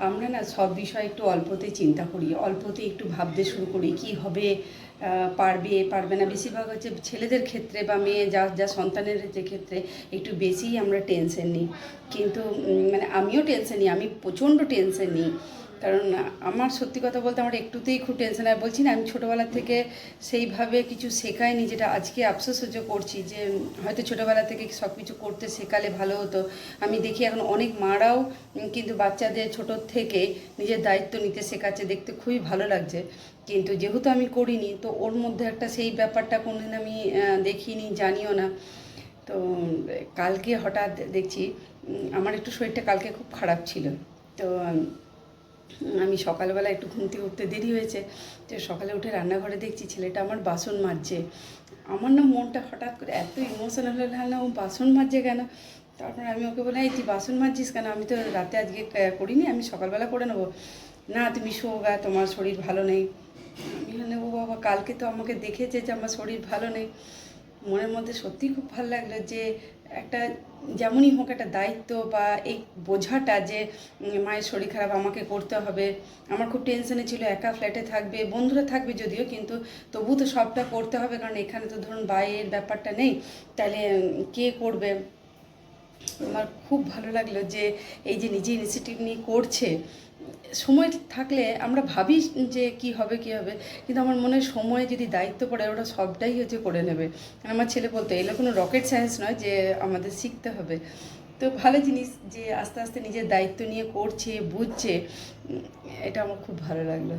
আমরা না সব বিষয় একটু অল্পতে চিন্তা করি, অল্পতে একটু ভাবতে শুরু করি কি হবে, পারবে পারবে না। বেশিরভাগ হচ্ছে ছেলেদের ক্ষেত্রে বা মেয়ে যা যা সন্তানের যে ক্ষেত্রে একটু বেশিই আমরা টেনশন নিই। কিন্তু মানে আমিও টেনশন নিই, আমি প্রচণ্ড টেনশন নিই। কারণ আমার সত্যি কথা বলতে আমার একটুতেই খুব টেনশন হয়। বলছি না, আমি ছোটোবেলা থেকে সেইভাবে কিছু শেখায়নি, যেটা আজকে আফসোস হচ্ছে করছি যে হয়তো ছোটোবেলা থেকে সব কিছু করতে শেখালে ভালো হতো। আমি দেখি এখন অনেক মারাও কিন্তু বাচ্চাদের ছোটোর থেকে নিজের দায়িত্ব নিতে শেখাচ্ছে, দেখতে খুবই ভালো লাগছে। কিন্তু যেহেতু আমি করিনি, তো ওর মধ্যে একটা সেই ব্যাপারটা কোনোদিন আমি দেখিনি, জানিও না। তো কালকে হঠাৎ দেখছি আমার একটু শরীরটা কালকে খুব খারাপ ছিল। তো আমি সকালবেলা একটু ঘুম থেকে উঠতে দেরি হয়েছে, তো সকালে উঠে রান্নাঘরে দেখছি ছেলেটা আমার বাসন মাজছে। আমার না মনটা হঠাৎ করে এত ইমোশনাল হলো, না ও বাসন মাজছে কেন। তারপর আমি ওকে বলি, এই তুই বাসন মাজছিস কেন? আমি তো রাতে আজকে করিনি, আমি সকালবেলা করে নেবো। না তুমি শো গা, তোমার শরীর ভালো নেই। আমি বললাম, ও বাবা, কালকে তো আমাকে দেখেছে যে আমার শরীর ভালো নেই। মনের মধ্যে সত্যিই খুব ভালো লাগলো যে একটা, যেমনই হোক একটা দায়িত্ব বা এই বোঝাটা যে মায়ের শরীর খারাপ আমাকে করতে হবে। আমার খুব টেনশনে ছিল, একা ফ্ল্যাটে থাকবে, বন্ধুরা থাকবে যদিও, কিন্তু তবু তো সবটা করতে হবে, কারণ এখানে তো ধরুন বাইরের ব্যাপারটা নেই। তাহলে কে করবে? আমার খুব ভালো লাগলো যে এই যে নিজে ইনিশিয়েটিভ নিয়ে করছে। সময় থাকলে আমরা ভাবি যে কি হবে কি হবে, কিন্তু আমার মনে হয় সময় যদি দায়িত্ব পড়ে ওরা সবটাই হচ্ছে করে নেবে। আমার ছেলে বলতো, এগুলো কোনো রকেট সায়েন্স নয় যে আমাদের শিখতে হবে। তো ভালো জিনিস যে আস্তে আস্তে নিজের দায়িত্ব নিয়ে করছে, বুঝছে। এটা আমার খুব ভালো লাগলো।